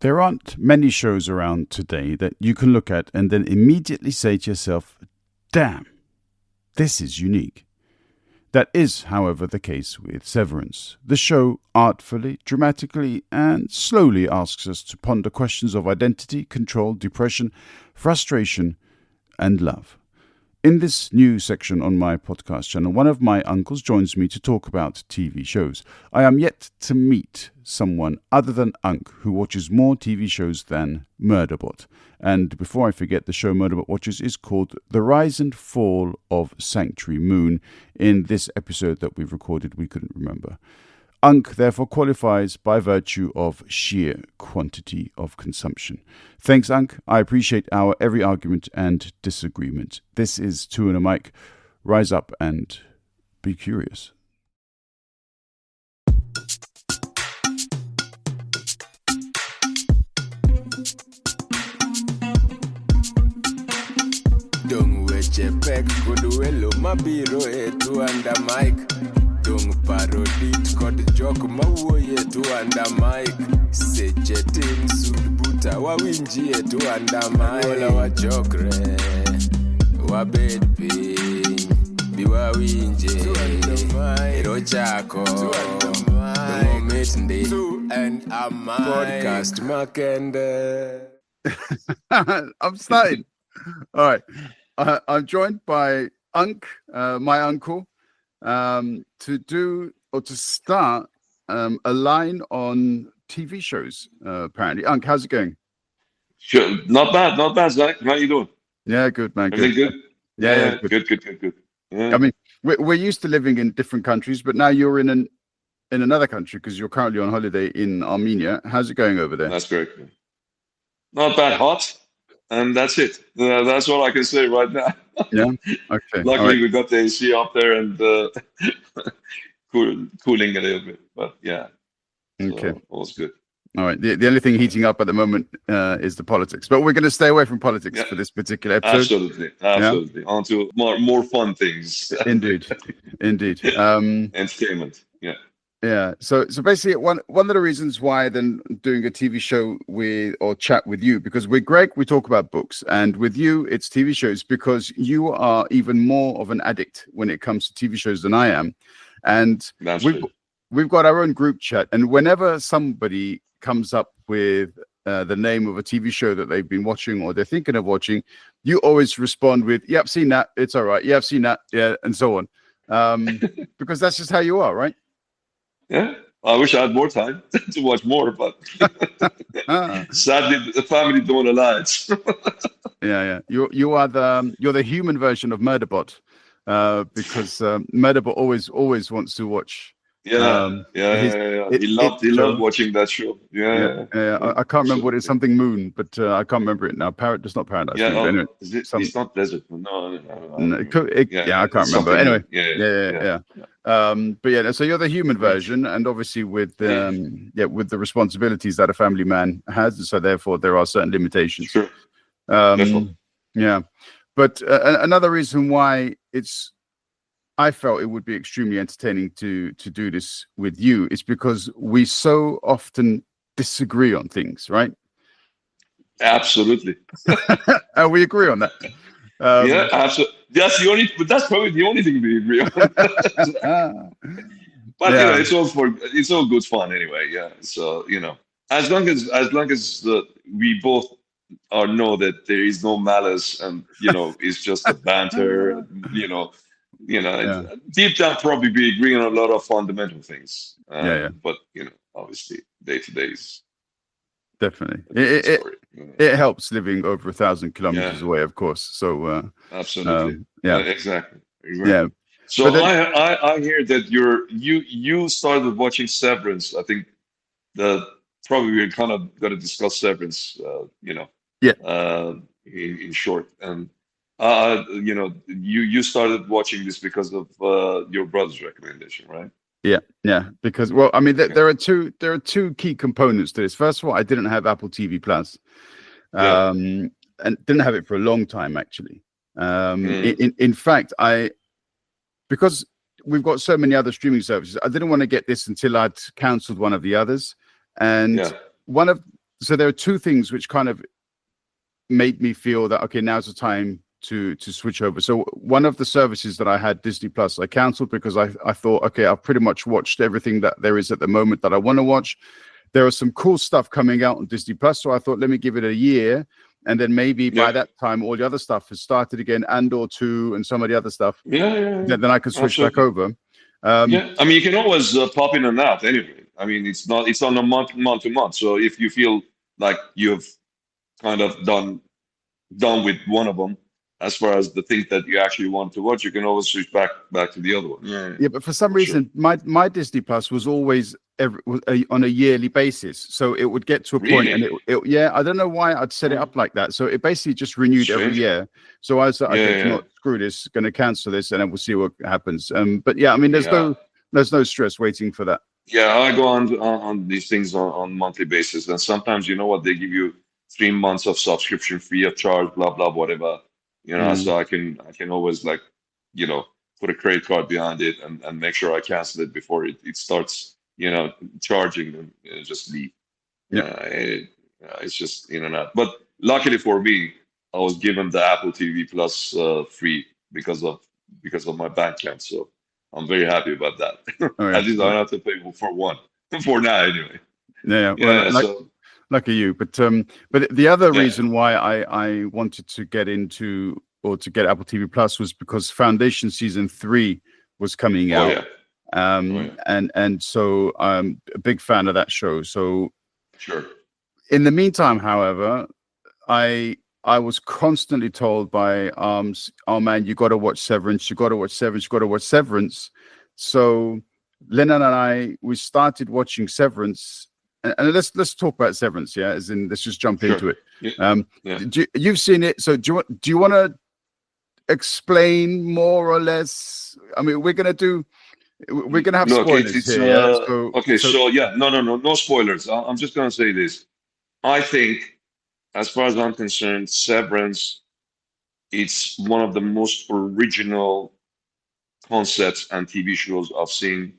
There aren't many shows around today that you can look at and then immediately say to yourself, damn, this is unique. That is, however, the case with Severance. The show artfully, dramatically, and slowly asks us to ponder questions of identity, control, depression, frustration, and love. In this new section on my podcast channel, one of my uncles joins me to talk about TV shows. I am yet to meet someone other than Unc who watches more TV shows than Murderbot. And before I forget, the show Murderbot watches is called The Rise and Fall of Sanctuary Moon. In this episode that we've recorded, we couldn't remember. Unc therefore qualifies by virtue of sheer quantity of consumption. Thanks, Unc. I appreciate our every argument and disagreement. This is TwoandaMic. Rise up and be curious. Dung weche pek kuduelo mabiro e TwoandaMic. Dung parodit kod jok mawuoye TwoandaMic. Seche tin sud buta wawinji e TwoandaMic. Wola wachokre wabed piny bi wawinje ero chako moment ndi TwoandaMic podcast makende. I'm starting. All right. I'm joined by Unc, my uncle, to start a line on TV shows, apparently. Unc, how's it going? Sure. Not bad, Zach. How you doing? Yeah, good, man. Everything good? Yeah, Good. Yeah. I mean, we're used to living in different countries, but now you're in another country because you're currently on holiday in Armenia. How's it going over there? That's correct. Not bad, hot, and that's it. That's all I can say right now. Yeah. Okay. Luckily, we got the AC up there and cooling a little bit, but yeah. Okay. So, all's good. All right. The only thing heating up at the moment is the politics, but we're going to stay away from politics for this particular episode. Absolutely. On to more fun things. Indeed. Entertainment. Yeah. Yeah. So basically, one of the reasons why then doing a TV show or chat with you, because with Greg we talk about books, and with you it's TV shows, because you are even more of an addict when it comes to TV shows than I am, and we've got our own group chat, and whenever somebody comes up with the name of a TV show that they've been watching or they're thinking of watching, you always respond with, "Yeah, I've seen that. It's all right. Yeah, I've seen that. Yeah," and so on, because that's just how you are, right? Yeah, I wish I had more time to watch more, but sadly, the family don't allow it. Yeah. You're the human version of Murderbot, because Murderbot always wants to watch. He loved watching that show. Yeah. I can't remember what it's, something Moon, but I can't remember it now. It's not Paradise. Yeah, Moon, anyway, it's not Desert. No. I can't remember. Anyway, yeah. But yeah, so you're the human version, and obviously with the responsibilities that a family man has, and so therefore there are certain limitations. Sure. Yeah, but another reason why I felt it would be extremely entertaining to do this with you is because we so often disagree on things, right? Absolutely. We agree on that. Yeah, absolutely. That's probably the only thing we agree on. But it's all good fun anyway. Yeah. So as long as we both know that there is no malice, and it's just a banter. Deep down probably be agreeing on a lot of fundamental things. But obviously day to day is definitely it helps living over 1,000 kilometers away, of course. So absolutely, exactly. Yeah. So I hear that you started watching Severance. I think that probably we're kind of going to discuss Severance. In short, and you started watching this because of your brother's recommendation, right? Yeah. Because there are two key components to this. First of all, I didn't have Apple TV Plus, and didn't have it for a long time actually. In fact, because we've got so many other streaming services, I didn't want to get this until I'd cancelled one of the others, and one of so there are two things which kind of made me feel that okay, now's the time to switch over. So one of the services that I had, Disney Plus, I canceled because I thought, okay, I've pretty much watched everything that there is at the moment that I want to watch. There are some cool stuff coming out on Disney Plus, so I thought, let me give it a year, and then maybe by that time, all the other stuff has started again, Andor 2 and some of the other stuff. Yeah. Then I can switch back Absolutely. over. Yeah, I mean, you can always pop in and out anyway. I mean, it's on a month to month. So if you feel like you've kind of done with one of them, as far as the things that you actually want to watch, you can always switch back to the other one. Yeah, but for some For sure. reason, my Disney Plus was always on a yearly basis. So it would get to a point, and Really yeah, I don't know why I'd set it up like that. So it basically just renewed every strange. year. So I was like, okay, Yeah, screw this, going to cancel this, and then we'll see what happens. But yeah, I mean, yeah. there's no stress waiting for that. Yeah, I go on these things on monthly basis, and sometimes you know what they give you 3 months of subscription free of charge, blah blah whatever, Mm. So I can always like, put a credit card behind it and make sure I cancel it before it starts, charging and just leave. Yeah. It's just in and out. But luckily for me, I was given the Apple TV Plus free because of my bank account, so I'm very happy about that. Oh yeah. At least I don't have to pay for one for now anyway. Yeah. Well, Yeah. So lucky you. But the other yeah. reason why I wanted to get into or to get Apple TV Plus was because Foundation season 3 was coming Oh out. yeah. Oh yeah. And so I'm a big fan of that show. So Sure. in the meantime, however, I was constantly told by oh man, you got to watch Severance. You got to watch Severance. You got to watch Severance. So Lennon and we started watching Severance, and let's talk about Severance. Yeah, as in let's just jump Sure. into it. Yeah. Yeah. You've seen it, so do you want to explain more or less? I mean, we're gonna have Look, spoilers it's here. Yeah, okay. so So yeah, no spoilers. I'm just gonna say this. I think, as far as I'm concerned, Severance, it's one of the most original concepts and TV shows I've seen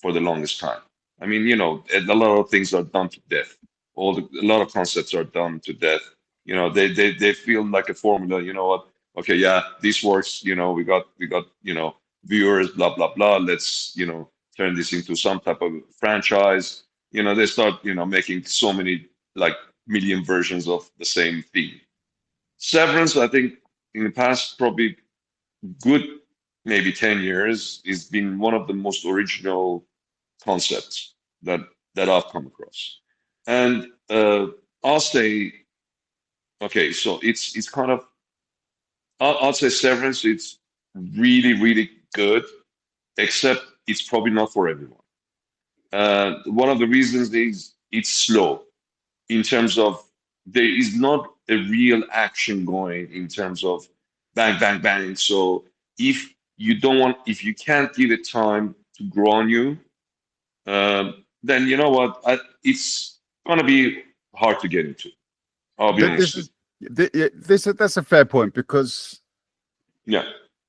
for the longest time. I mean, a lot of things are done to death. A lot of concepts are done to death. They feel like a formula. You know what? Okay, yeah, this works. We got viewers, blah blah blah. Let's turn this into some type of franchise. They start making so many like million versions of the same theme. Severance, I think, in the past probably good maybe 10 years, has been one of the most original concepts that I've come across. And I'll say, okay, so it's kind of, I'll say Severance, it's really, really good, except it's probably not for everyone. One of the reasons is it's slow in terms of there is not a real action going in terms of bang, bang, bang. So if you can't give it time to grow on you, then you know what? It's gonna be hard to get into. I'll be this honest with is that's a fair point because you. Yeah,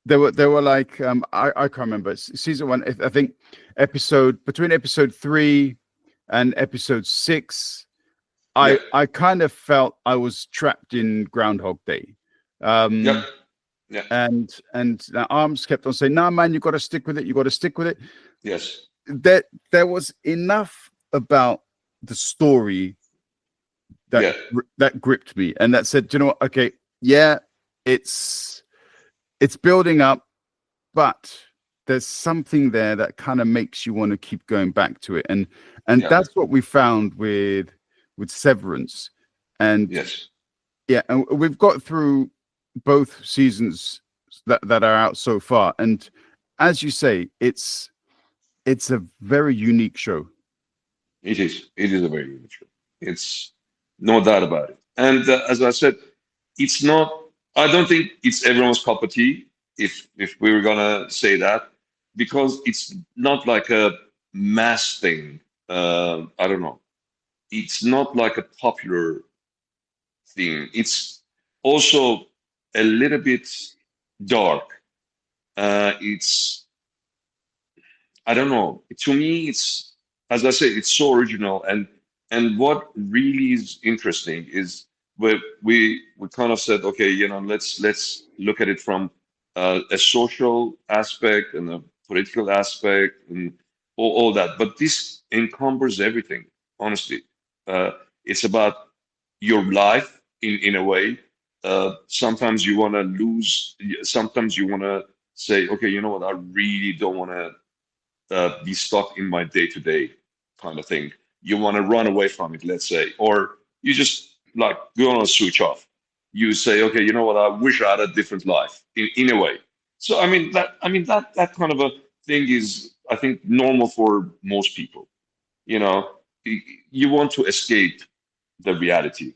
there were like I can't remember season 1. I think between episode 3 and episode 6. yeah, I kind of felt I was trapped in Groundhog Day. yeah, yeah, And the Arms kept on saying, "No, man, you got to stick with it. You got to stick with it." yes, There was enough about the story yeah, that gripped me, and that said, you know what? Okay, yeah, it's building up, but there's something there that kind of makes you want to keep going back to it, and yeah, that's what we found with Severance, and yes, yeah, and we've got through both seasons that are out so far, and as you say, it's a very unique show. it is. It is a very good show. It's no doubt about it. And as I said, it's not. I don't think it's everyone's cup of tea. If we were gonna say that, because it's not like a mass thing. I don't know. It's not like a popular thing. It's also a little bit dark. It's I don't know. To me, it's as I say, it's so original, and And what really is interesting is we kind of said, okay, let's look at it from a social aspect and a political aspect and all that. But this encumbers everything, honestly. Uh, it's about your life in a way. Sometimes you want to lose. Sometimes you want to say, okay, you know what? I really don't want to be stuck in my day to day kind of thing. You want to run away from it, let's say, or you just like go on a switch off. You say, okay, you know what? I wish I had a different life in a way. So that kind of a thing is, I think, normal for most people. You know, you want to escape the reality,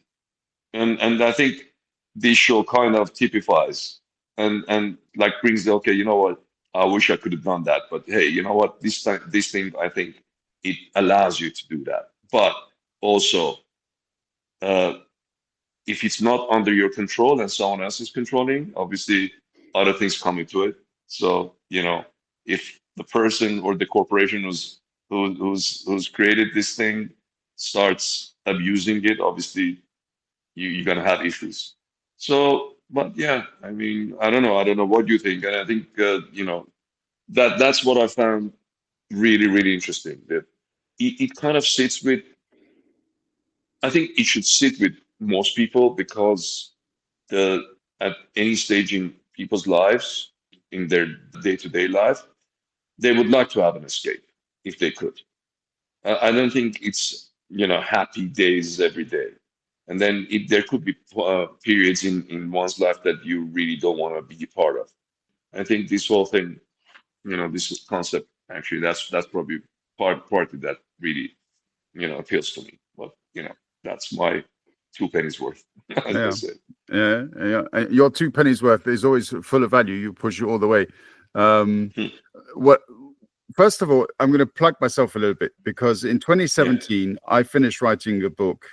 and I think this show kind of typifies and like brings the, okay, you know what, I wish I could have done that, but hey, you know what, this thing, I think it allows you to do that. But also, uh, if it's not under your control and someone else is controlling, obviously other things come into it. So, if the person or the corporation who's created this thing starts abusing it, obviously you're gonna have issues. So, but yeah, I mean, I don't know what you think, and I think that's what I found really, really interesting. That it kind of sits with. I think it should sit with most people because the at any stage in people's lives, in their day-to-day life, they would like to have an escape if they could. I don't think it's happy days every day, and then there could be periods in one's life that you really don't want to be part of. I think this whole thing, this concept, actually, that's probably part of that really appeals to me. But that's my two pennies worth, as they Yeah, say. yeah. Your two pennies worth is always full of value. You push it all the way. Hmm. What? First of all, I'm going to plug myself a little bit because in Yeah. 2017 I finished writing a book,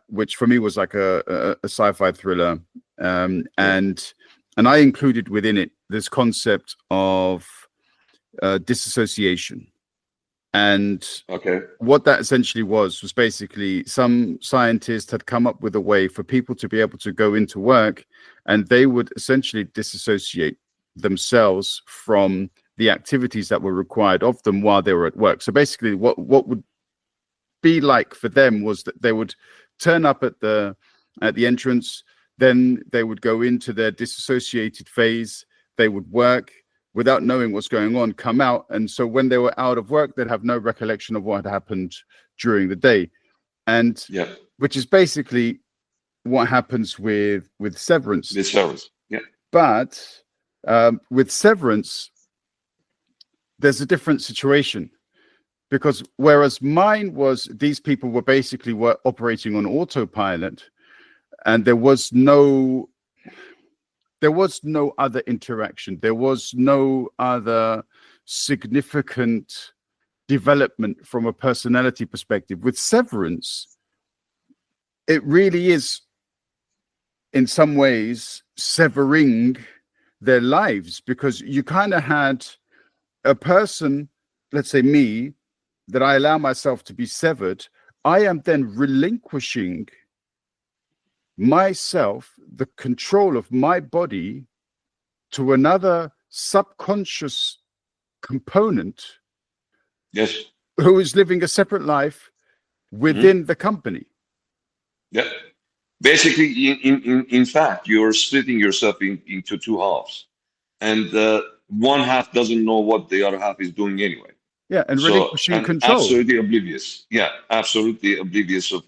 which for me was like a sci-fi thriller, Yeah. and I included within it this concept of disassociation. And Okay. what that essentially was basically some scientist had come up with a way for people to be able to go into work and they would essentially disassociate themselves from the activities that were required of them while they were at work. So basically what would be like for them was that they would turn up at the entrance, then they would go into their disassociated phase, they would work without knowing what's going on, come out, and so when they were out of work, they'd have no recollection of what had happened during the day, and Yeah. which is basically what happens with Severance. This service. Yeah. But with Severance, there's a different situation because whereas mine was these people were operating on autopilot, and there was no other interaction. There was no other significant development from a personality perspective. With Severance, it really is, in some ways, severing their lives because you kind of had a person, let's say me, that I allow myself to be severed. I am then relinquishing myself, the control of my body, to another subconscious component Yes. who is living a separate life Hmm. within the company. Yeah. Basically, in fact, you're splitting yourself into two halves, and one half doesn't know what the other half is doing anyway. Yeah, and So, relinquishing and control. absolutely oblivious. Yeah, absolutely oblivious of,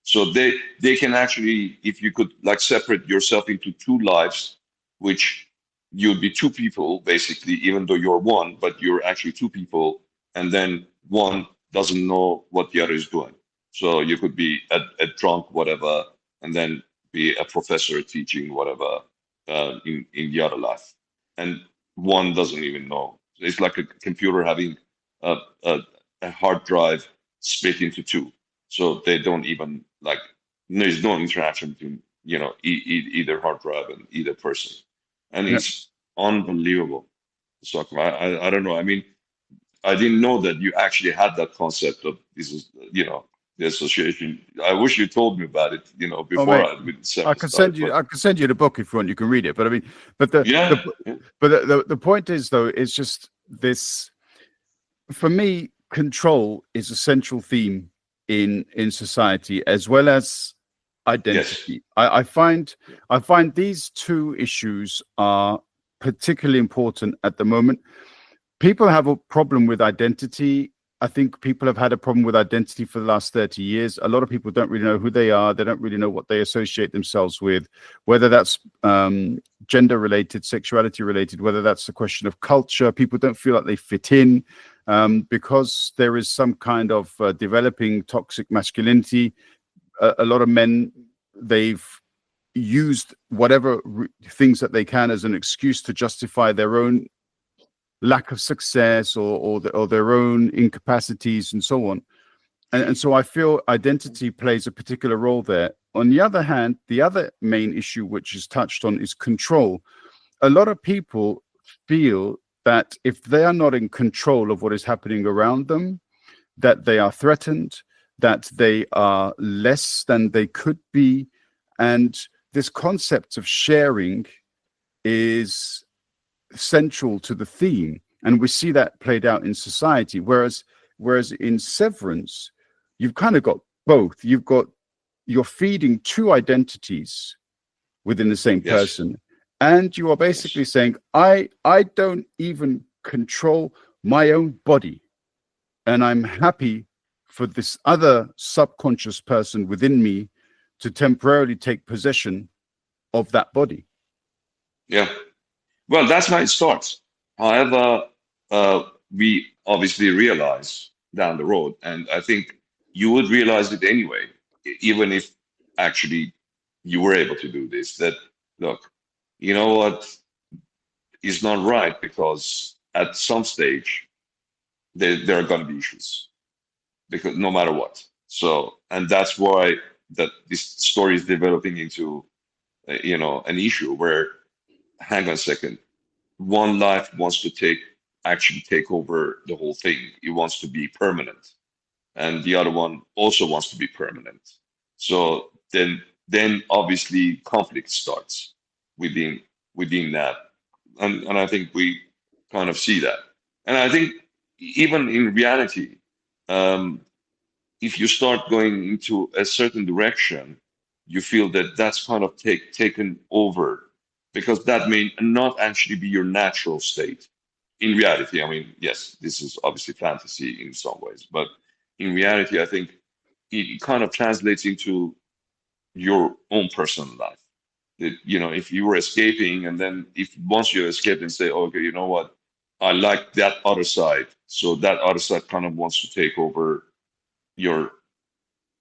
so they can actually, if you could like separate yourself into two lives, which you'd be two people basically, even though you're one, but you're actually two people, and then one doesn't know what the other is doing. So you could be a drunk, whatever, and then be a professor teaching whatever in the other life, and one doesn't even know. It's like a computer having a, a, a hard drive split into two. So they don't even like, there's no interaction between, either hard drive and either person. And Yeah, it's unbelievable. So I don't know. I mean, I didn't know that you actually had that concept of this is, the association. I wish you told me about it, Oh, before mate, I with Severance started. But I can send you the book if you want. You can read it. But I mean, but the yeah, yeah, the point is though, it's just this. For me, control is a central theme in society as well as yes, identity. I find these two issues are particularly important at the moment. People have a problem with identity. I think people have had a problem with identity for the last 30 years. A lot of people don't really know who they are. They don't really know what they associate themselves with, whether that's gender related, sexuality related, whether that's a question of culture. People don't feel like they fit in because there is some kind of developing toxic masculinity. A lot of men, they've used whatever things that they can as an excuse to justify their own lack of success or their own incapacities and so on. And so I feel identity plays a particular role there. On the other hand, the other main issue which is touched on is control. A lot of people feel that if they are not in control of what is happening around them, that they are threatened, that they are less than they could be. And this concept of sharing is central to the theme, and we see that played out in society. Whereas in Severance, you've kind of got both. You're feeding two identities within the same yes, person, and you are basically yes, saying, I don't even control my own body, and I'm happy for this other subconscious person within me to temporarily take possession of that body. yeah. Well, that's how it starts. However, we obviously realize down the road, and I think you would realize it anyway, even if actually you were able to do this, that look, you know what is not right, because at some stage there are going to be issues, because no matter what. So, and that's why that this story is developing into, an issue where, hang on a second, one life wants to actually take over the whole thing. It wants to be permanent, and the other one also wants to be permanent. So then obviously conflict starts within that, and I think we kind of see that. And I think even in reality, um, if you start going into a certain direction, you feel that that's kind of taken over, because that may not actually be your natural state. In reality, I mean, yes, this is obviously fantasy in some ways, but in reality, I think it kind of translates into your own personal life. That, if you were escaping, and then if once you escape and say, okay, you know what, I like that other side, so that other side kind of wants to take over your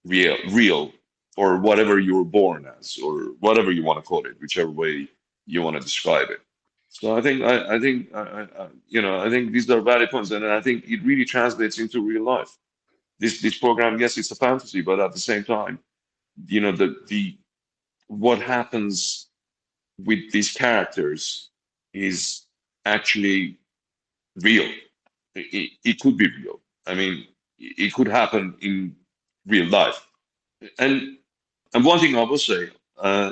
real, or whatever you were born as, or whatever you want to call it, whichever way you want to describe it. So I think these are valid points, and I think it really translates into real life. This program, yes, it's a fantasy, but at the same time, the what happens with these characters is actually real. It could be real. I mean, it could happen in real life. And one thing I will say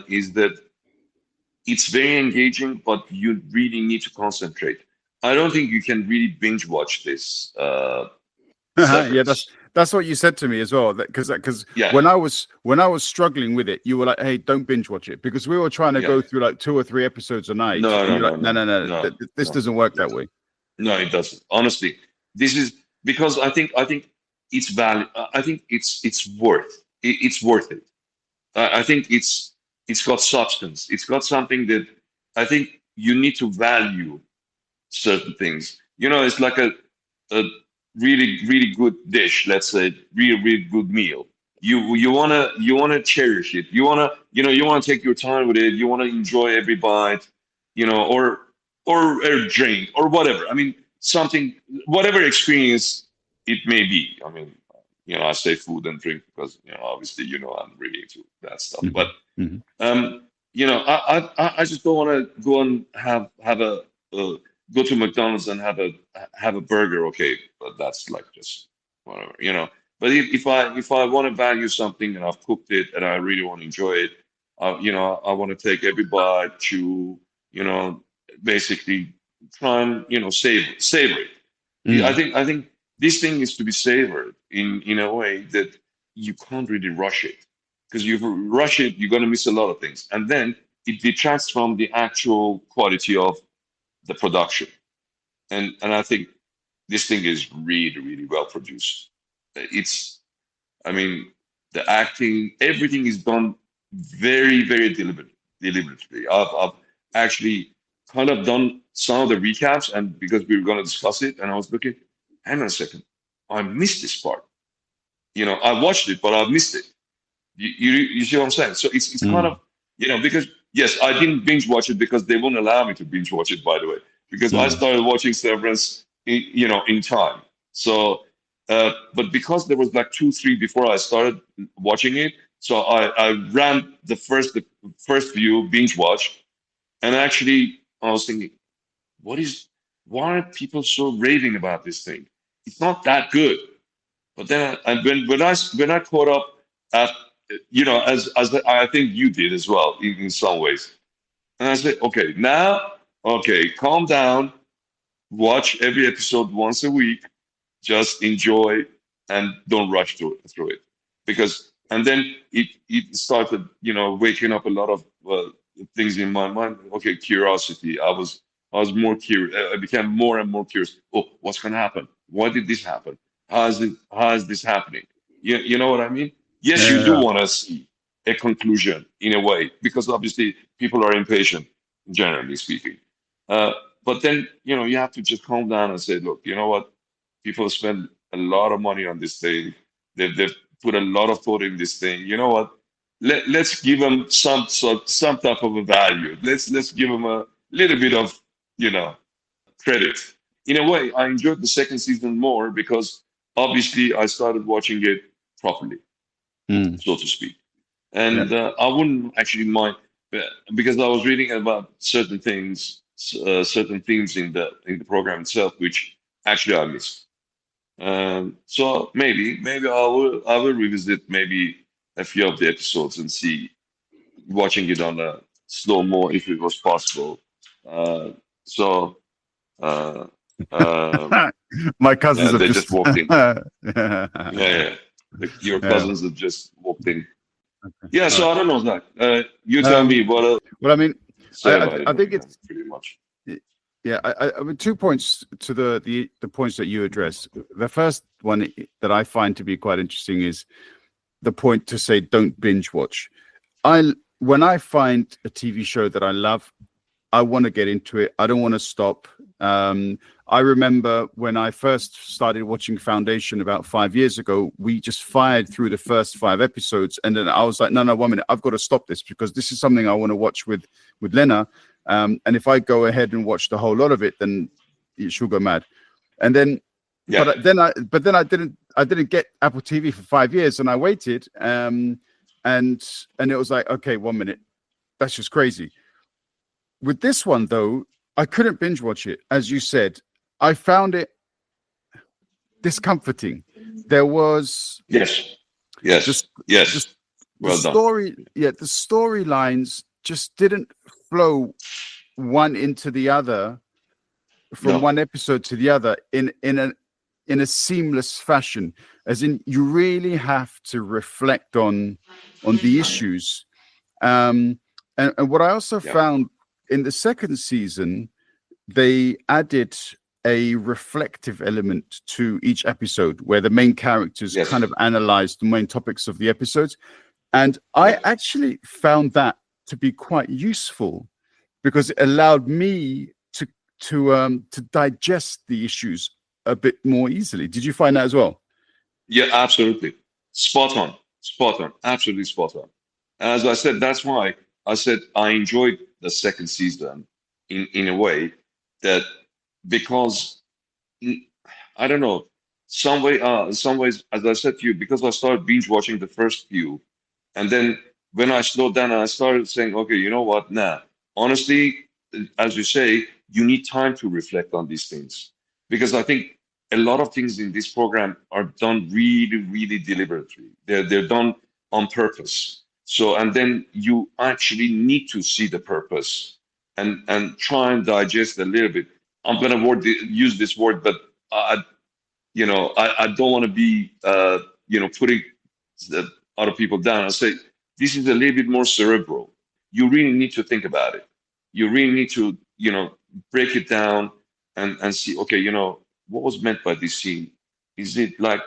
is that it's very engaging, but you really need to concentrate. I don't think you can really binge watch this Yeah, Severance. that's what you said to me as well. Because Yeah, when I was struggling with it, you were like, "Hey, don't binge watch it," because we were trying to yeah. go through like 2 or 3 episodes a night, No, and no, you're no, like, "No, no, no, no, no, this no, doesn't work no, that way." no. It doesn't. Honestly, this is because I think it's valid. I think it's worth it. I think it's got substance. It's got something that I think you need to value certain things. It's like a really, really good dish, let's say, really, really good meal. You wanna cherish it. You wanna take your time with it. You wanna enjoy every bite, or a drink or whatever. I mean, something, whatever experience it may be. I mean, I say food and drink because obviously I'm really into that stuff. But Hmm. Hmm. I just don't want to go and have a go to McDonald's and have a burger, okay, but that's like just whatever, you know. But if I want to value something and I've cooked it and I really want to enjoy it, you know, I want to take every bite to, you know, basically try and, you know, savor it. Mm. I think this thing is to be savored in a way that you can't really rush it, because you rush it, you're going to miss a lot of things, and then it detracts from the actual quality of the production. And I think this thing is really well produced. It's, I mean, the acting, everything is done very deliberately. I've actually kind of done some of the recaps, and because we were going to discuss it, and I was looking, hang on a second, I missed this part. You know, I watched it, but I missed it. You see what I'm saying? So it's kind Mm. of, you know, because yes, I didn't binge watch it because they won't allow me to binge watch it, by the way, because I Mm. started watching Severance, you know, in time. So, but because there was like two, three before I started watching it, so I ran the first view binge watch, and actually I was thinking, what is, why are people so raving about this thing? It's not that good. But then, and when I caught up, at, you know, as I think you did as well in some ways, and I said, okay, now, okay, calm down, watch every episode once a week, just enjoy and don't rush through it, because and then it started, you know, waking up a lot of things in my mind. Okay, curiosity. I was more curious. I became more and more curious. Oh, what's going to happen? Why did this happen? How is this happening? You know what I mean? Yes, you do Yeah. want to see a conclusion in a way, because obviously people are impatient, generally speaking. uh, but then, you know, you have to just calm down and say, look, you know what, people spend a lot of money on this thing. They've put a lot of thought in this thing. You know what? Let's give them some type of a value. Let's give them a little bit of, you know, credit. In a way, I enjoyed the second season more because obviously I started watching it properly, Mm. so to speak. Yeah. And I wouldn't actually mind, uh, because I was reading about certain things, certain themes in the program itself, which actually I missed. So maybe I will revisit maybe a few of the episodes and see, watching it on a slow mo if it was possible. Uh, so uh, um, My cousins yeah, have they just just. walked in. Yeah. Yeah. Your Yeah. cousins have just walked in. Yeah, All so right. I don't know, Zach. You tell me Um, what to well, I mean, say about it, I think it's pretty much. yeah. I mean, 2 points to the points that you addressed. The first one that I find to be quite interesting is the point to say don't binge watch. I When I find a TV show that I love, I want to get into it. I don't want to stop. I remember when I first started watching Foundation about 5 years ago, we just fired through the first 5 episodes. And then I was like, no, 1 minute, I've got to stop this because this is something I want to watch with Lena. And if I go ahead and watch the whole lot of it, then she'll go mad. And then, Yeah, but then I didn't get Apple TV for 5 years, and I waited. And it was like, okay, 1 minute, that's just crazy. With this one, though, I couldn't binge watch it. As you said, I found it discomforting. There was yes, this, yes. this the Well done. story, yeah, the storylines just didn't flow one into the other from No, one episode to the other in a seamless fashion. As in, you really have to reflect on the issues. And what I also yeah, found in the second season, they added a reflective element to each episode where the main characters kind yes, of analyzed the main topics of the episodes. And I yeah, actually found that to be quite useful because it allowed me to digest the issues a bit more easily. Did you find that as well? yeah. Absolutely, spot on, absolutely spot on. And as I said, that's why I said I enjoyed the second season in a way that, because I don't know, some ways, as I said to you, because I started binge watching the first few, and then when I slowed down and I started saying, okay, you know what? Nah, honestly, as you say, you need time to reflect on these things, because I think a lot of things in this program are done really, really deliberately. They're done on purpose. So, and then you actually need to see the purpose and try and digest a little bit. I'm gonna use this word, but I don't want to be putting the other people down. I say this is a little bit more cerebral. You really need to think about it. You really need to break it down and see, okay, what was meant by this scene. Is it like,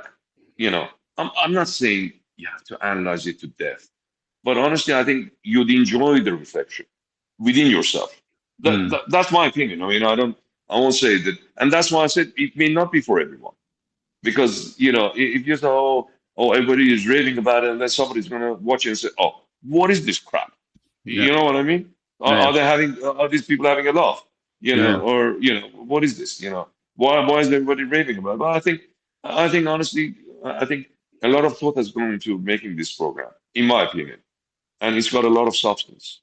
I'm not saying you have to analyze it to death, but honestly, I think you'd enjoy the reflection within yourself. That's my opinion. I mean, I won't say that, and that's why I said it may not be for everyone, because if you say, everybody is raving about it, and then somebody's going to watch it and say, oh, what is this crap? Yeah. You know what I mean? Yeah. Are these people having a laugh? Yeah. Or what is this? Why is everybody raving about it? But I think honestly, I think a lot of thought has gone into making this program, in my opinion, and it's got a lot of substance.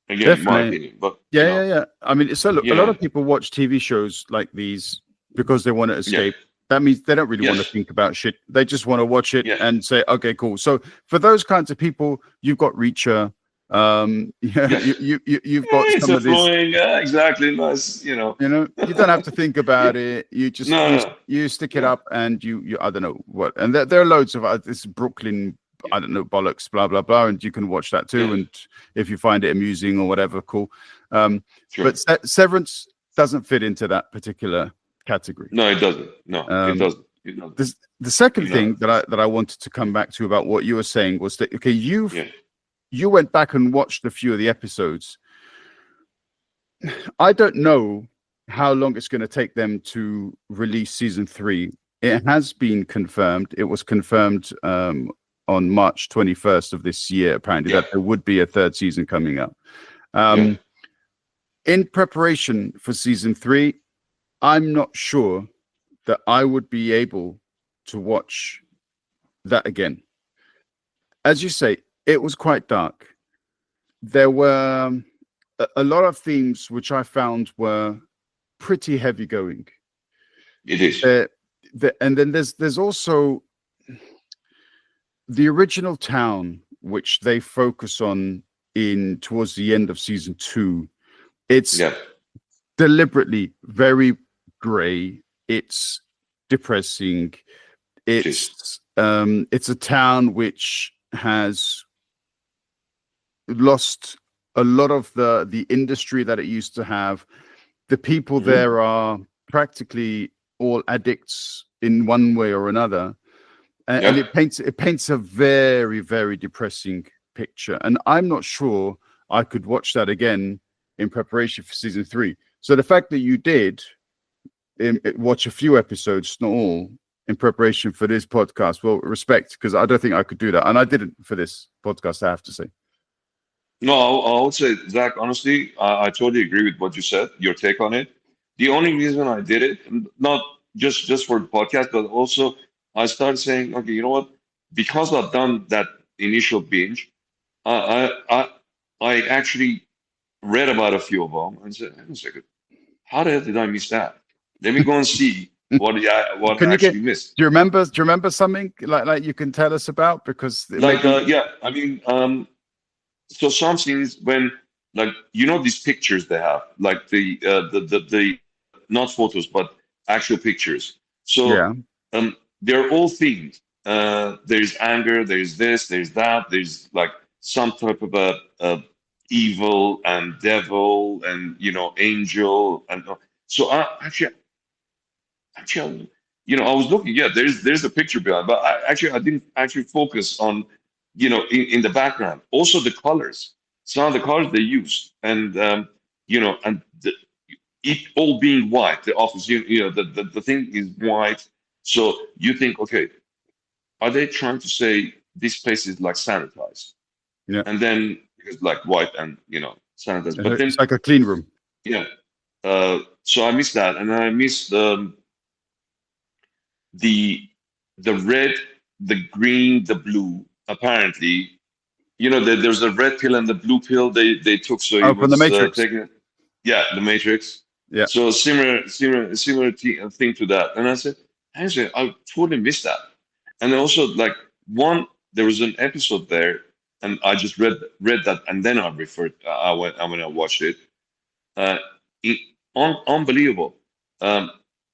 Again, in my Definitely. opinion, but Yeah. I mean, so a lot yeah, of people watch TV shows like these because they want to yeah, escape. That means they don't really want to yes, think about shit. They just want to watch it yeah, and say, okay, cool. So for those kinds of people, you've got Reacher. yes. You've got It's some a of this. flowing, exactly, nice, You don't have to think Yeah. about it. You just No, you no, you stick it yeah, up and you I don't know what. And there are loads of this Brooklyn, I don't know, bollocks, blah blah blah, and you can watch that too. yeah, And if you find it amusing or whatever, cool. sure. But Severance doesn't fit into that particular category. No, it doesn't. No, it Um, doesn't. It doesn't. the second You know, thing that I wanted to come back to about what you were saying was that okay, yeah, you went back and watched a few of the episodes. I don't know how long it's going to take them to release season 3. It has been confirmed. It was confirmed on March 21st of this year, apparently, yeah, that there would be a third season coming up. yeah. In preparation for season 3, I'm not sure that I would be able to watch that again. As you say, it was quite dark. There were a lot of themes which I found were pretty heavy going. It is. And then there's also the original town, which they focus on in towards the end of season 2. It's Yeah, deliberately very grey. It's depressing. it is. It's a town which has lost a lot of the industry that it used to have. The people Hmm. there are practically all addicts in one way or another, and Yeah. it paints a very, very depressing picture. And I'm not sure I could watch that again in preparation for season 3. So the fact that you did watch a few episodes, not all, in preparation for this podcast, well, respect, because I don't think I could do that, and I didn't for this podcast, I have to say. No, I would say, Zach, honestly, I totally agree with what you said, your take on it. The only reason I did it, not just for the podcast, but also I started saying, okay, you know what? Because I've done that initial binge, I actually read about a few of them and said, hang on a second, how the hell did I miss that? Let me go and see what I Can you actually missed. do you remember something like you can tell us about? Because Like, maybe yeah, I mean, so some scenes when, like, these pictures they have, like the not photos but actual pictures. So yeah. they're all themed. There's anger, there's this, there's that, there's like some type of a evil and devil and angel and so actually, I was looking. Yeah, there's a picture behind, but I didn't actually focus on, in the background. Also, the colors. Some of the colors they used, and and it all being white. The office, the thing is white. So you think, okay, are they trying to say this place is like sanitized? Yeah. And then because like white and sanitized, but then It's like a clean room. yeah. So I missed that, and I missed the red, the green, the blue. Apparently, there's a red pill and the blue pill they took, so he Oh, from the was Matrix. taking it. Yeah, the Matrix. Yeah. So similar thing to that. And I said, actually, I totally missed that. And also, like there was an episode there, and I just read that, and then I referred. I went when I watched it. Uh, it unbelievable. Um,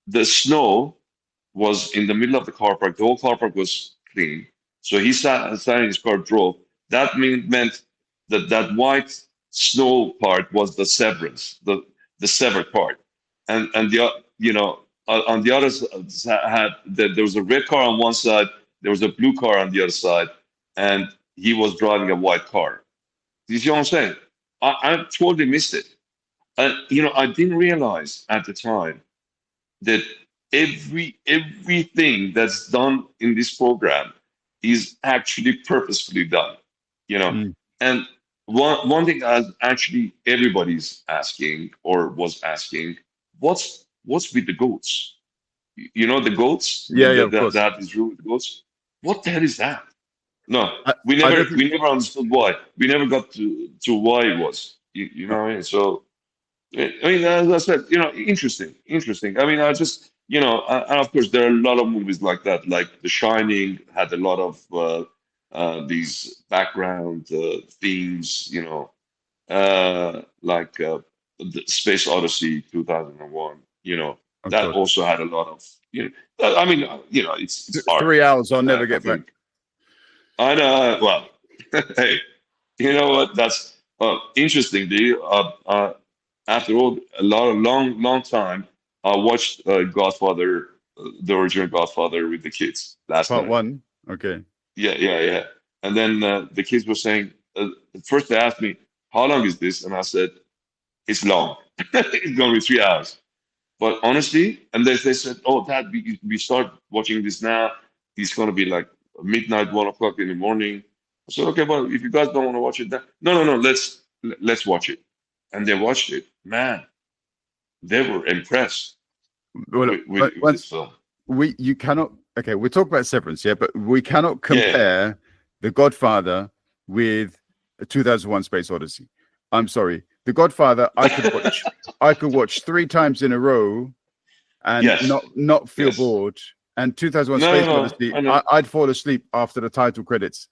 the snow was in the middle of the car park. The whole car park was clean. So he sat in his car, drove. That meant that that white snow part was the severance, the severed part, and on the other there was a red car on one side, there was a blue car on the other side, and he was driving a white car. You see what I'm saying? I totally missed it. And I didn't realize at the time that everything that's done in this program is actually purposefully done. You know, Mm. and one thing as actually everybody's asking or was asking, what's with the goats? You know the goats Yeah, yeah, of course. that is ruled with goats. What the hell is that? No, I, we I never don't think. we never understood why. We never got to why it was. You know what I mean? So I mean, as I said, interesting. I mean, I just, and of course, there are a lot of movies like that. Like The Shining had a lot of these background themes, like the Space Odyssey 2001. Oh That God. also had a lot of, I mean, it's art. 3 hours. I'll never I get back. think. I know. Well, hey, you know what? That's interestingly. After all, a lot of long time, I watched Godfather, the original Godfather, with the kids last Part night. one. Okay. Yeah. And then the kids were saying, first they asked me, "How long is this?" And I said, "It's long. It's gonna be 3 hours." But honestly, and they said, "Oh, Dad, we start watching this now. It's gonna be like midnight, 1 o'clock in the morning." I said, "Okay, well, if you guys don't want to watch it, then no, let's watch it." And they watched it. Man, they were impressed Well, with once this film. you cannot. Okay, we talk about Severance, yeah, but we cannot Yeah, compare The Godfather with a 2001: Space Odyssey. I'm sorry, The Godfather. I could watch 3 times in a row and yes, not feel yes. bored. And 2001: Space No, Odyssey, I know. I'd fall asleep after the title credits,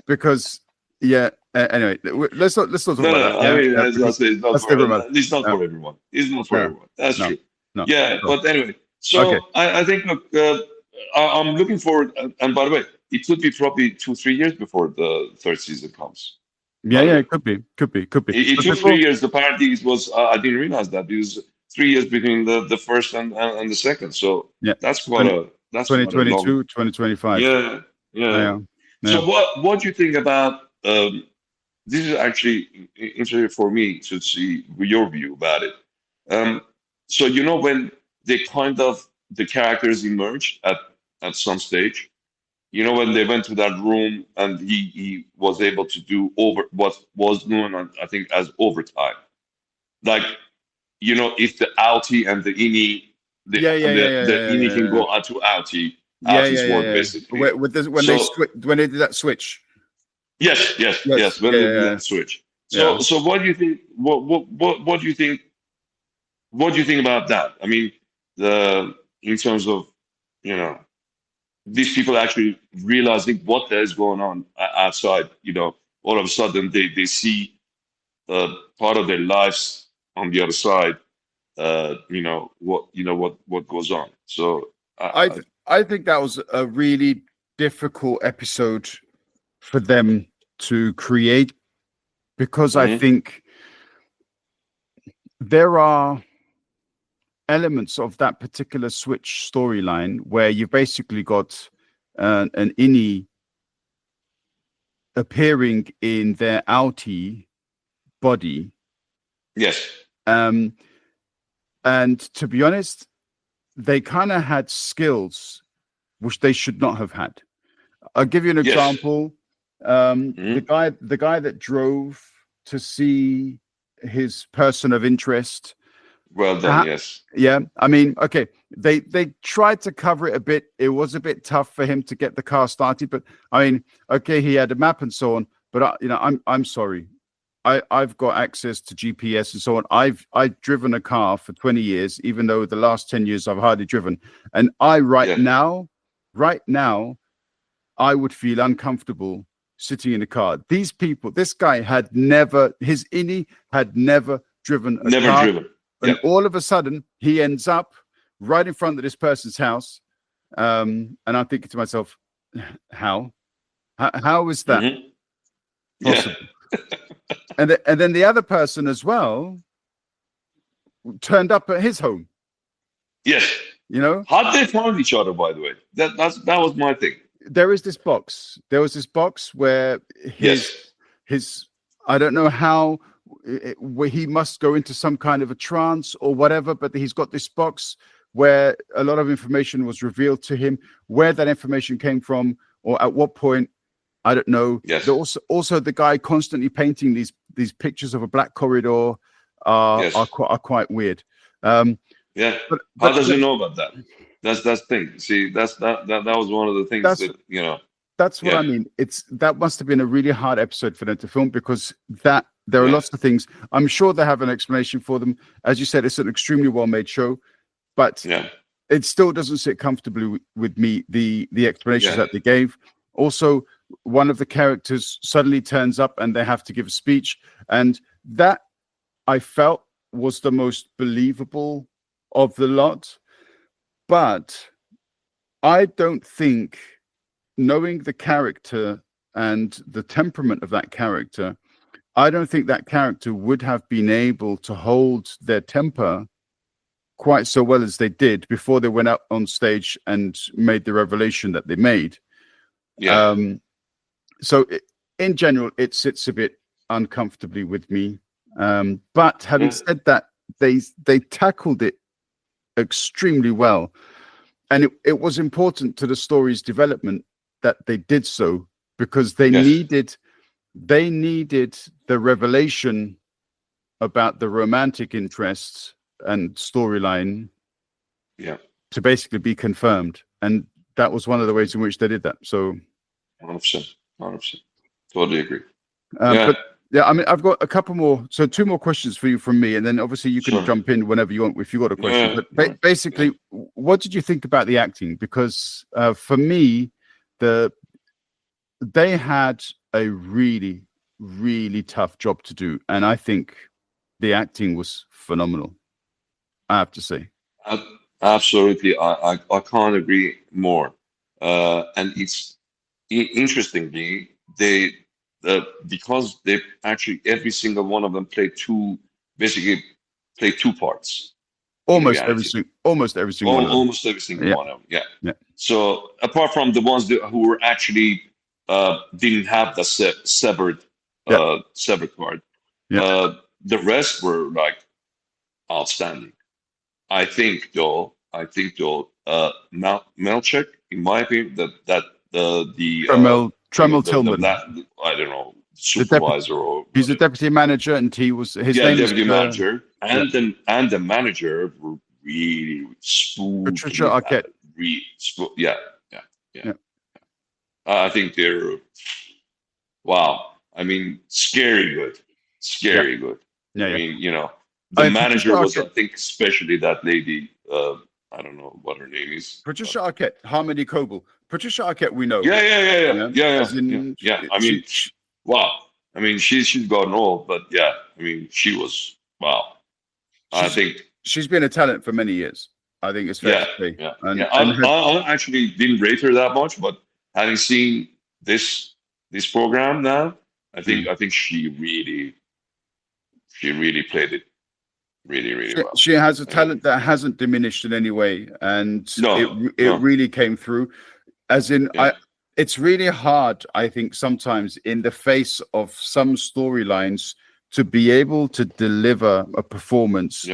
because yeah. Anyway, let's not talk about that. I Yeah, mean, yeah, as I because say, that's different matter. it's not No, for everyone. It's not for no, everyone. That's no, true. no. Yeah, No. but anyway, Okay. so I think, look, I'm looking forward. And by the way, it could be probably 2-3 years before the third season comes. Yeah, By the yeah, way, it could be. it But took three before, years. Apparently, it was. I didn't realize that it was 3 years between the first and the second. So yeah, that's quite 20, a long. 2025. Yeah, yeah. Yeah, yeah. So what do you think about? This is actually interesting for me to see your view about it. Um, so when they kind of the characters emerge at some stage, when they went to that room and he was able to do over what was known, I think, as overtime. Like, if the outie and the innie, Yeah, yeah, yeah, yeah, the yeah, innie yeah, can yeah. go out to outie, Yeah, yeah, outie's yeah, work yeah. basically. With this, So when they did that switch. yes, Yes. when Yeah, they yeah, do yeah. that switch. Yeah. So what do you think? What do you think? What do you think about that? I mean, the in terms of you know these people actually realizing what there's going on outside. All of a sudden they see part of their lives on the other side. What goes on. So I think that was a really difficult episode for them to create, because I mhm. think there are elements of that particular switch storyline where you've basically got an innie appearing in their outie body. Yes, Um, and to be honest, they kind of had skills which they should not have had. I'll give you an yes. example. Mhm. The guy that drove to see his person of interest. Well done. Yes. Yeah, I mean, okay, they tried to cover it a bit. It was a bit tough for him to get the car started, but I mean, okay, he had a map and so on. But I'm sorry. I've got access to GPS and so on. I've driven a car for 20 years, even though the last 10 years I've hardly driven. And right now, I would feel uncomfortable sitting in a car. These people, this guy had never, his innie had never driven a car. And all of a sudden, he ends up right in front of this person's house. And I'm thinking to myself, how is that possible? And then the other person as well turned up at his home. Yes. You know? How did they find each other, by the way? That was my thing. There was this box where his I don't know how, where he must go into some kind of a trance or whatever, but he's got this box where a lot of information was revealed to him. Where that information came from or at what point, I don't know. Yes. Also the guy constantly painting these pictures of a black corridor are quite weird. But how does he know about that? That's the thing. See, that was one of the things that, you know. That's what I mean. That must have been a really hard episode for them to film, because there are lots of things. I'm sure they have an explanation for them. As you said, it's an extremely well-made show, but it still doesn't sit comfortably with me, the explanations that they gave. Also, one of the characters suddenly turns up and they have to give a speech, and that I felt was the most believable of the lot. But I don't think, knowing the character and the temperament of that character, I don't think that character would have been able to hold their temper quite so well as they did before they went out on stage and made the revelation that they made. So in general, it sits a bit uncomfortably with me. But having said that, they tackled it extremely well. And it was important to the story's development that they did so, because they needed the revelation about the romantic interests and storyline to basically be confirmed. And that was one of the ways in which they did that. So 100%. Totally agree. But yeah, I mean, I've got a couple more. So 2 more questions for you from me, and then obviously you can jump in whenever you want if you got a question. But basically, what did you think about the acting? Because for me, they had a really, really tough job to do, and I think the acting was phenomenal, I have to say. Absolutely, I can't agree more. And it's interestingly, because they actually, every single one of them basically played 2 parts. Almost every single one. Almost every single one of them. Yeah. So apart from the ones who were actually didn't have the severed part, the rest were like outstanding. I think though, Melchek, in my opinion, Tremel Tillman. I don't know, supervisor or he's a deputy manager, and he was his name deputy manager, and the manager were really smooth. Patricia Arquette. Really smooth. Yeah. I think they're I mean, scary good. Yeah. I mean, you know, the manager was, I think, especially that lady. I don't know what her name is. Patricia Arquette, Harmony Coble. Patricia Arquette, we know. Yeah. I mean, wow. I mean, she's gotten old, but I mean, she was wow. I think she's been a talent for many years. I think it's fair to say. I actually didn't rate her that much, but having seen this program now, I think she really played it really well. She has a talent that hasn't diminished in any way, and it really came through. As in, it's really hard, I think, sometimes in the face of some storylines to be able to deliver a performance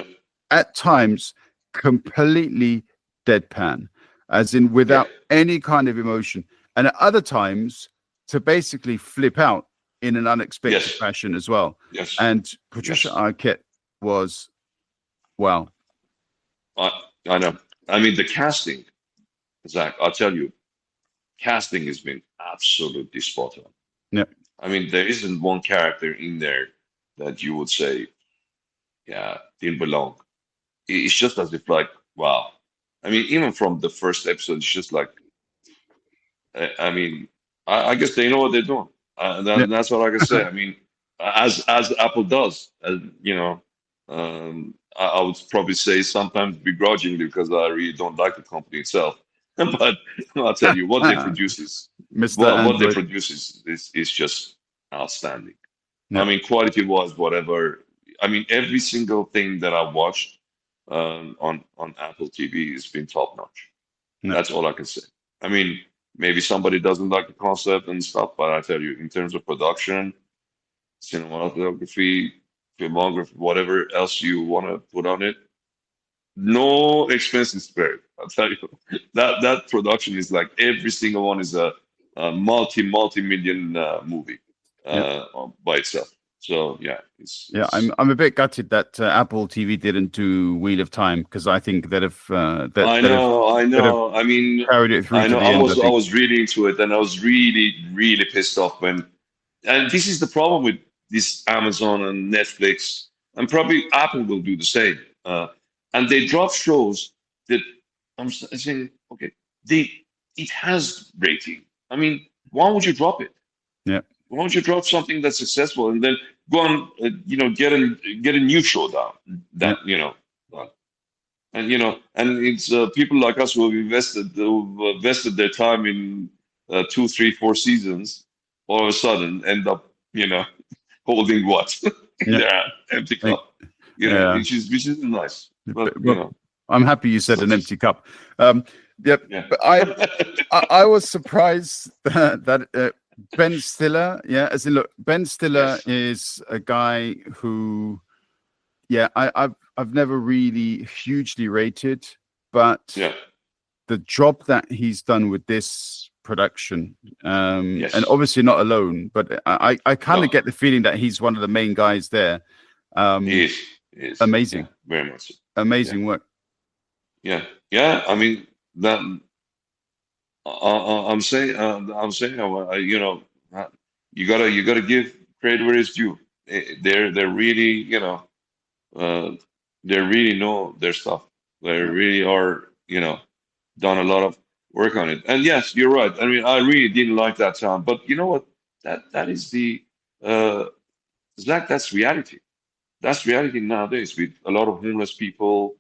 at times completely deadpan, as in without any kind of emotion, and at other times to basically flip out in an unexpected fashion as well. And Patricia Arquette was wow. I know. I mean, the casting, Zach, I'll tell you, casting has been absolutely spot on. Yeah. I mean, there isn't one character in there that you would say, yeah, didn't belong. It's just as if like, wow. I mean, even from the first episode, it's just like, I mean, I guess they know what they're doing. Yeah. That's what I can say. I mean, as Apple does, I would probably say sometimes begrudgingly because I really don't like the company itself. But I'll tell you what they produce is Mr. what they Android. produce is just outstanding. I Yeah. mean, quality wise, whatever. I mean, every single thing that I've watched on Apple TV has been top notch. Yeah. That's all I can say. I mean, maybe somebody doesn't like the concept and stuff, but I tell you, in terms of production, cinematography, filmography, whatever else you want to put on it, no expense is spared. I'll tell you that production is like every single one is a multi-million movie Yeah. by itself. So yeah, Yeah, I'm a bit gutted that Apple TV didn't do Wheel of Time, because I think that if I that have know. I mean, carried it through I to know. the end, I I think. was really into it, and I was really, really pissed off when. And this is the problem with this Amazon and Netflix, and probably Apple will do the same. And they drop shows that saying, okay, they it has rating. I mean, why would you drop it? Yeah. Why don't you drop something that's successful and then go on, get a new show down Yeah. that and and it's people like us who've invested their time in 2, 3, 4 seasons, all of a sudden end up holding what Yeah. their empty Like, cup, yeah. which is nice, but Well, I'm happy you said an empty cup. Yep. yeah. But I was surprised that Ben Stiller, as in, look, Ben Stiller Yes. is a guy who, I've never really hugely rated, but Yeah. the job that he's done with this production, Yes. and obviously not alone, but I kind No. of get the feeling that he's one of the main guys there. He is Amazing. Yeah, very much so. Amazing work. Yeah. I mean that. I'm saying, you gotta give credit where it's due. They're really, they really know their stuff. They really are, done a lot of work on it. And yes, you're right. I mean, I really didn't like that sound, but you know what? That is uh, Zach. That's reality. That's reality nowadays with a lot of homeless people.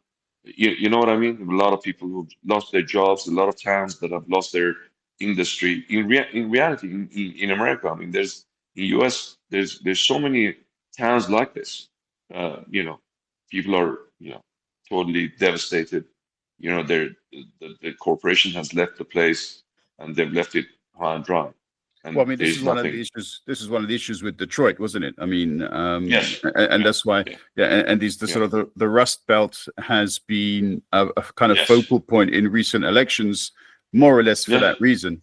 You know what I mean? A lot of people who've lost their jobs, a lot of towns that have lost their industry. In reality, in America, I mean, there's in US, there's so many towns like this. People are totally devastated. The corporation has left the place and they've left it high and dry, Well, and I mean, this is there's one of the nothing. issues. This is one of the issues with Detroit, wasn't it? I mean, Yes. and Yeah. that's why, Yeah. and these the Yeah. sort of the Rust Belt has been a kind of Yes. focal point in recent elections, more or less for Yeah. that reason.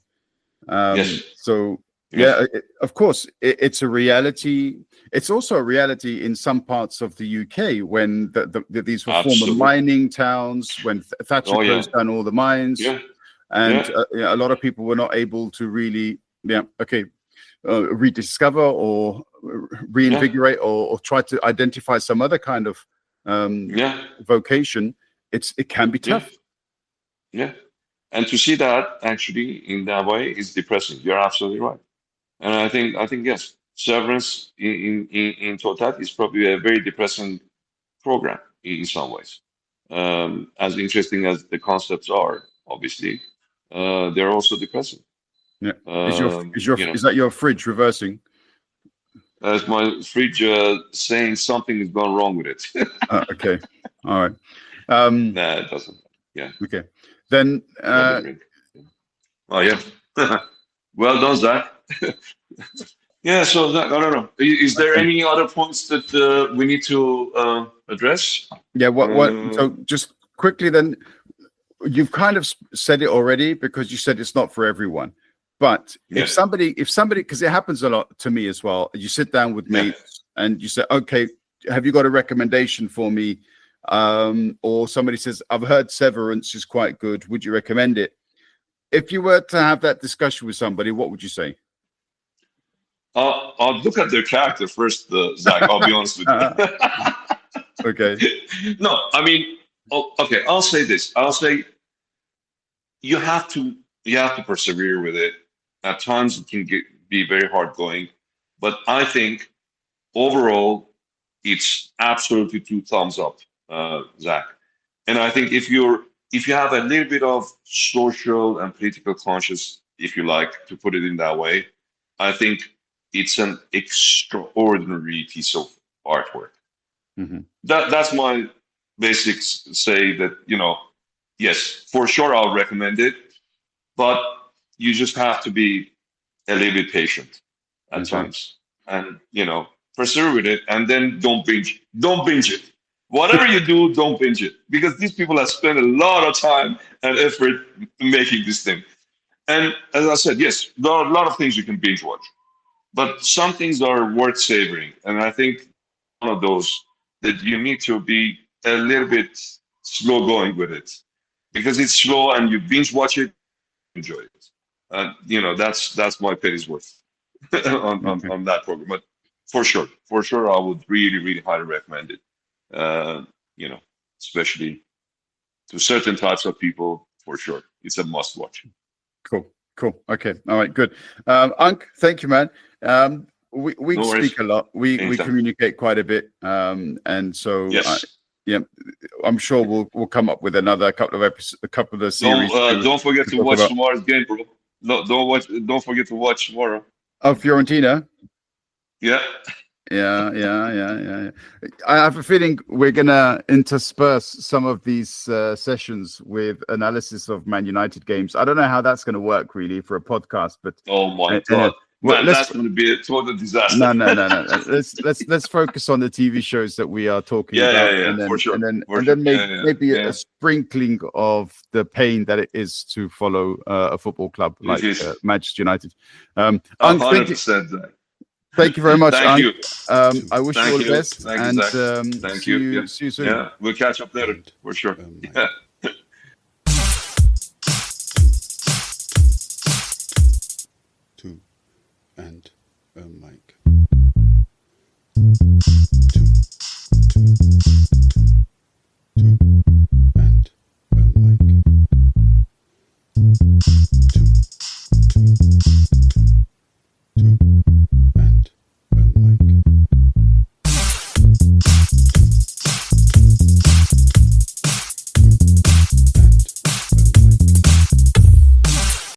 Yes. So Yes. of course, it's a reality. It's also a reality in some parts of the UK when these were former Absolutely. mining towns, when Thatcher Oh, yeah. closed down all the mines, Yeah. and Yeah. a lot of people were not able to really, rediscover or reinvigorate or try to identify some other kind of Yeah. vocation. It can be Yeah. tough. Yeah. And to see that actually in that way is depressing. You're absolutely right. And I think yes, Severance in total is probably a very depressing program in some ways. As interesting as the concepts are, obviously, they're also depressing. Yeah. Um, you know, Is that your fridge reversing? as my fridge saying something has gone wrong with it. Okay. All right. Nah, it doesn't. Yeah, Okay. Then let me drink. Oh yeah. Well done, Zach. Yeah, so Zach, I don't know. Is there okay. any other points that we need to address? Yeah, so just quickly then, you've kind of said it already because you said it's not for everyone. But if somebody, because it happens a lot to me as well, you sit down with mates and you say, okay, have you got a recommendation for me? Or somebody says, I've heard Severance is quite good. Would you recommend it? If you were to have that discussion with somebody, what would you say? I'll look at their character first, Zach. I'll be honest with you. Okay. No, I mean, okay. I'll say this. I'll say you have to persevere with it. At times, it can be very hard going, but I think overall, it's absolutely two thumbs up, Zach. And I think if you have a little bit of social and political conscience, if you like to put it in that way, I think it's an extraordinary piece of artwork. Hmm. That's my basics. Say that yes, for sure I'll recommend it, but you just have to be a little bit patient at Okay. times, and pursue with it, and then don't binge it. Whatever you do, don't binge it, because these people have spent a lot of time and effort making this thing. And as I said, yes, there are a lot of things you can binge watch, but some things are worth savoring. And I think one of those that you need to be a little bit slow going with it, because it's slow and you binge watch it, enjoy it. And that's my penny's worth Okay. on that program. But for sure, I would really, really highly recommend it. Uh, you know, Especially to certain types of people, for sure, it's a must watch. Cool. Okay. All right. Good. Unk, thank you, man. We No worries. speak a lot. We Anytime. communicate quite a bit. And so Yes. yeah, I'm sure we'll come up with another couple of episodes, a couple of the series. Don't forget to talk watch about. tomorrow's game, bro. No, don't forget to watch tomorrow. Oh, Fiorentina. Yeah. Yeah. I have a feeling we're gonna intersperse some of these sessions with analysis of Man United games. I don't know how that's gonna work really for a podcast, but Oh my anyway, God, well, man, that's going to be a total disaster. no. Let's focus on the TV shows that we are talking about, Yeah, and then for sure. and For then sure. maybe Yeah. a sprinkling of the pain that it is to follow a football club like It is Manchester United. Unk, 100%. Zach. thank you very much, Thank Unk. you. I wish you all the best, Thank you, and Zach. Thank see you. you Yeah. see you soon. Yeah, we'll catch up later for sure. Yeah.